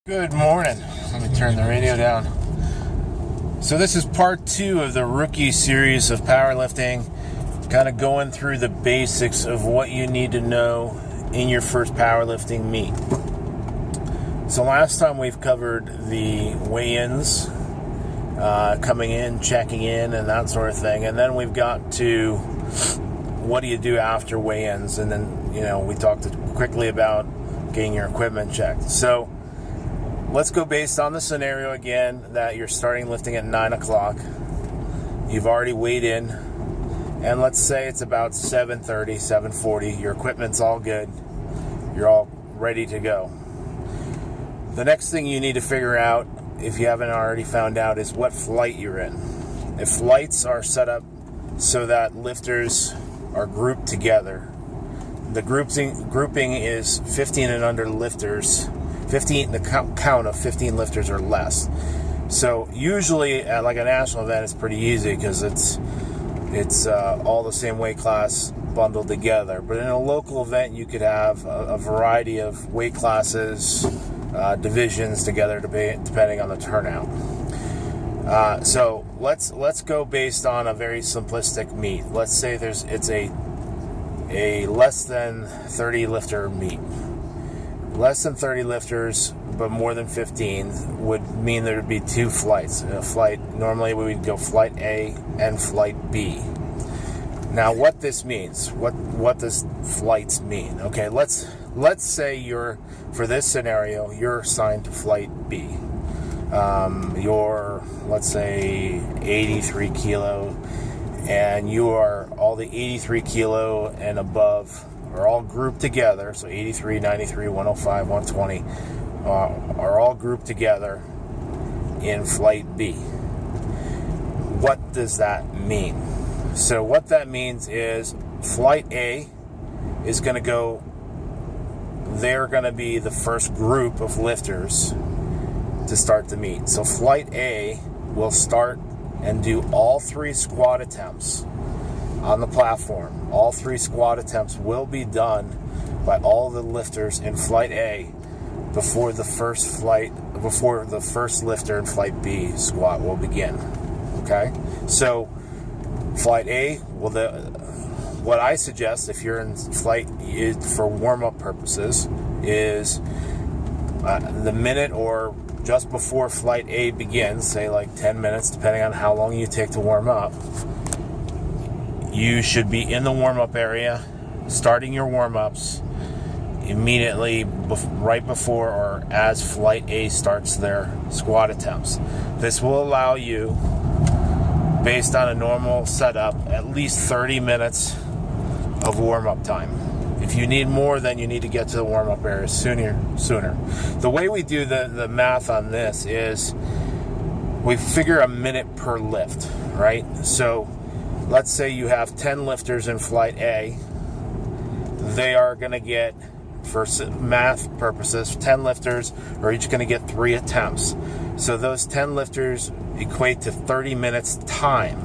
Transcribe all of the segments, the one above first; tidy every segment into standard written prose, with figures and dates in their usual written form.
Good morning. Let me turn the radio down. So this is part 2 of the rookie series of powerlifting, kind of going through the basics of what you need to know in your first powerlifting meet. So last time we've covered the weigh-ins, coming in, checking in, and that sort of thing, and then we've got to what do you do after weigh-ins, and then we talked quickly about getting your equipment checked. So let's go based on the scenario again that you're starting lifting at 9 o'clock. You've already weighed in, and let's say it's about 7:30, 7:40. Your equipment's all good. You're all ready to go. The next thing you need to figure out, if you haven't already found out, is what flight you're in. If flights are set up so that lifters are grouped together, the grouping is 15 and under lifters. 15, the count of 15 lifters or less. So usually at like a national event, it's pretty easy because it's all the same weight class bundled together. But in a local event, you could have a variety of weight classes, divisions together depending on the turnout. So let's go based on a very simplistic meet. Let's say it's a less than 30 lifter meet. Less than 30 lifters, but more than 15 would mean there would be 2 flights. Normally we would go flight A and flight B. Now, what this means, what does flights mean? Okay, let's say for this scenario, you're assigned to flight B. You're, let's say, 83 kilo, and all the 83 kilo and above are all grouped together. So 83, 93, 105, 120 are all grouped together in flight B. What does that mean? So what that means is flight A is going to go, they're going to be the first group of lifters to start the meet. So flight A will start and do all 3 squat attempts on the platform. All 3 squat attempts will be done by all the lifters in flight A before the first lifter in flight B squat will begin. Okay? So flight A, what I suggest if you're in flight for warm-up purposes is the minute or just before flight A begins, say like 10 minutes, depending on how long you take to warm up, you should be in the warm-up area, starting your warm-ups immediately right before or as flight A starts their squat attempts. This will allow you, based on a normal setup, at least 30 minutes of warm-up time. If you need more, then you need to get to the warm-up area sooner. The way we do the math on this is we figure a minute per lift, right? So let's say you have 10 lifters in flight A. They are going to get, for math purposes, 10 lifters are each going to get 3 attempts. So those 10 lifters equate to 30 minutes time.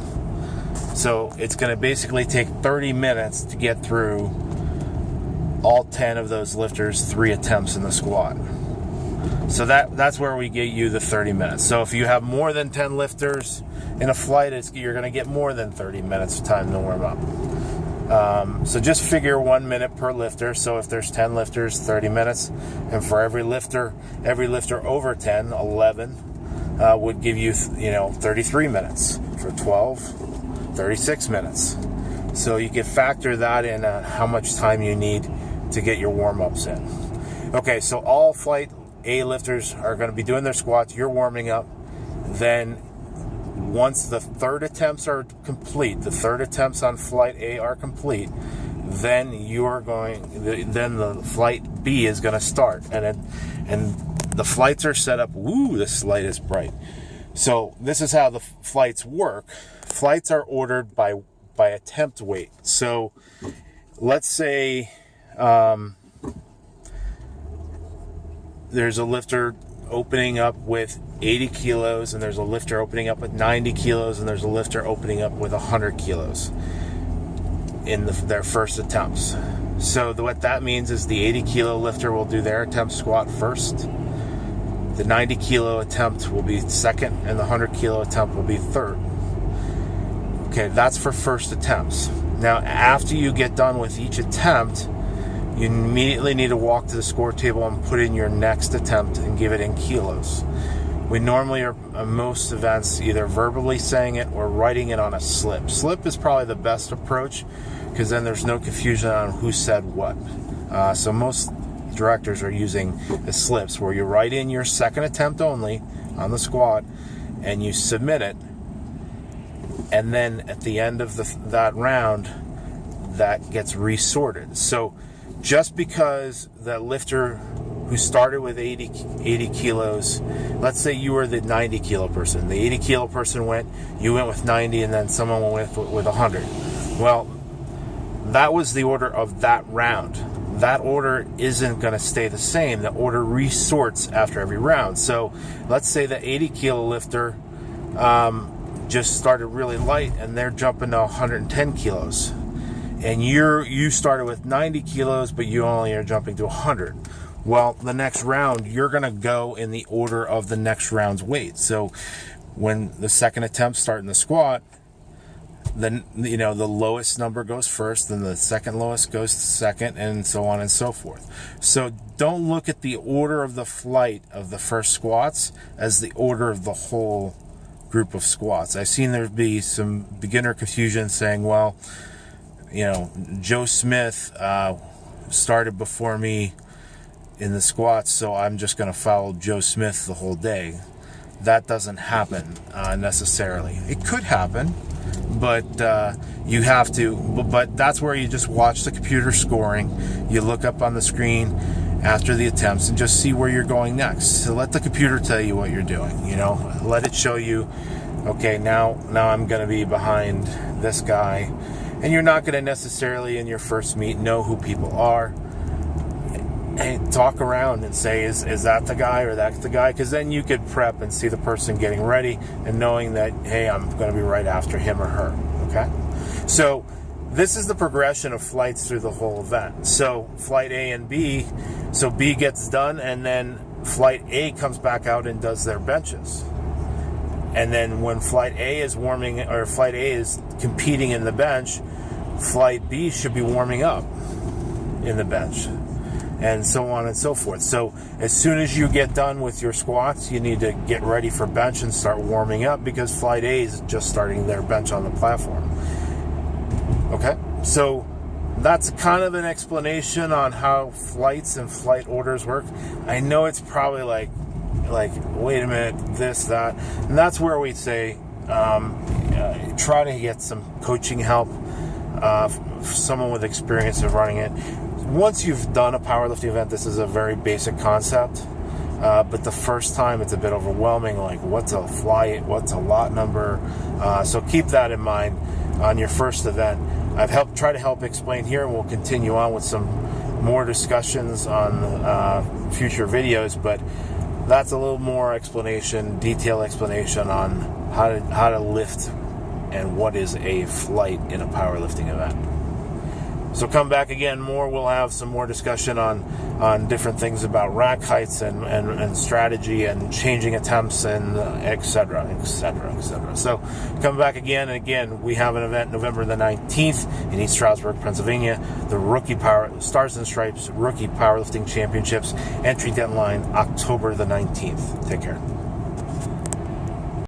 So it's going to basically take 30 minutes to get through all 10 of those lifters 3 attempts in the squat. So that's where we get you the 30 minutes. So if you have more than 10 lifters in a flight, you're going to get more than 30 minutes of time to warm up. So just figure 1 minute per lifter. So if there's 10 lifters, 30 minutes. And for every lifter over 10, 11, would give you 33 minutes. For 12, 36 minutes. So you can factor that in how much time you need to get your warm-ups in. Okay, so all flight A lifters are going to be doing their squats. You're warming up. Then once the third attempts are complete, the third attempts on flight A are complete, then the flight B is going to start. And the flights are set up. Woo, this light is bright. So this is how the flights work. Flights are ordered by attempt weight. So let's say there's a lifter opening up with 80 kilos, and there's a lifter opening up with 90 kilos, and there's a lifter opening up with 100 kilos in their first attempts. So what that means is the 80 kilo lifter will do their attempt squat first. The 90 kilo attempt will be second, and the 100 kilo attempt will be third. Okay, that's for first attempts. Now, after you get done with each attempt, you immediately need to walk to the score table and put in your next attempt and give it in kilos. We normally are, at most events, either verbally saying it or writing it on a slip. Slip is probably the best approach because then there's no confusion on who said what. So most directors are using the slips where you write in your second attempt only on the squat and you submit it. And then at the end of that round, that gets resorted. So just because the lifter who started with 80 kilos, let's say you were the 90 kilo person. The 80 kilo person went, you went with 90, and then someone went with 100. Well, that was the order of that round. That order isn't going to stay the same. The order resorts after every round. So let's say the 80 kilo lifter just started really light and they're jumping to 110 kilos. And you started with 90 kilos, but you only are jumping to 100. Well, the next round, you're going to go in the order of the next round's weight. So when the second attempt start in the squat, then, the lowest number goes first, then the second lowest goes to second, and so on and so forth. So don't look at the order of the flight of the first squats as the order of the whole group of squats. I've seen there be some beginner confusion saying, well, Joe Smith started before me in the squats, so I'm just going to follow Joe Smith the whole day. That doesn't happen necessarily. It could happen, but you have to. But that's where you just watch the computer scoring. You look up on the screen after the attempts and just see where you're going next. So let the computer tell you what you're doing. Let it show you. Okay, now I'm going to be behind this guy. And you're not going to necessarily in your first meet know who people are. And talk around and say, is that the guy or that's the guy? Because then you could prep and see the person getting ready and knowing that, hey, I'm going to be right after him or her. Okay? So this is the progression of flights through the whole event. So flight A and B, so B gets done and then flight A comes back out and does their benches. And then when flight A is warming, or flight A is competing in the bench, flight B should be warming up in the bench, and so on and so forth. So as soon as you get done with your squats, you need to get ready for bench and start warming up because flight A is just starting their bench on the platform. Okay, so that's kind of an explanation on how flights and flight orders work. I know it's probably like wait a minute, this, that, and that's where we say try to get some coaching help, someone with experience of running it. Once you've done a powerlifting event, this is a very basic concept, but the first time it's a bit overwhelming, like what's a flight, what's a lot number, so keep that in mind on your first event. I've tried to help explain here, and we'll continue on with some more discussions on future videos, but that's a little more explanation, detailed explanation on how to lift and what is a flight in a powerlifting event. So come back again more. We'll have some more discussion on different things about rack heights and strategy and changing attempts and et cetera. So come back again and again. We have an event November the 19th in East Stroudsburg, Pennsylvania. The Stars and Stripes Rookie Powerlifting Championships. Entry deadline October the 19th. Take care.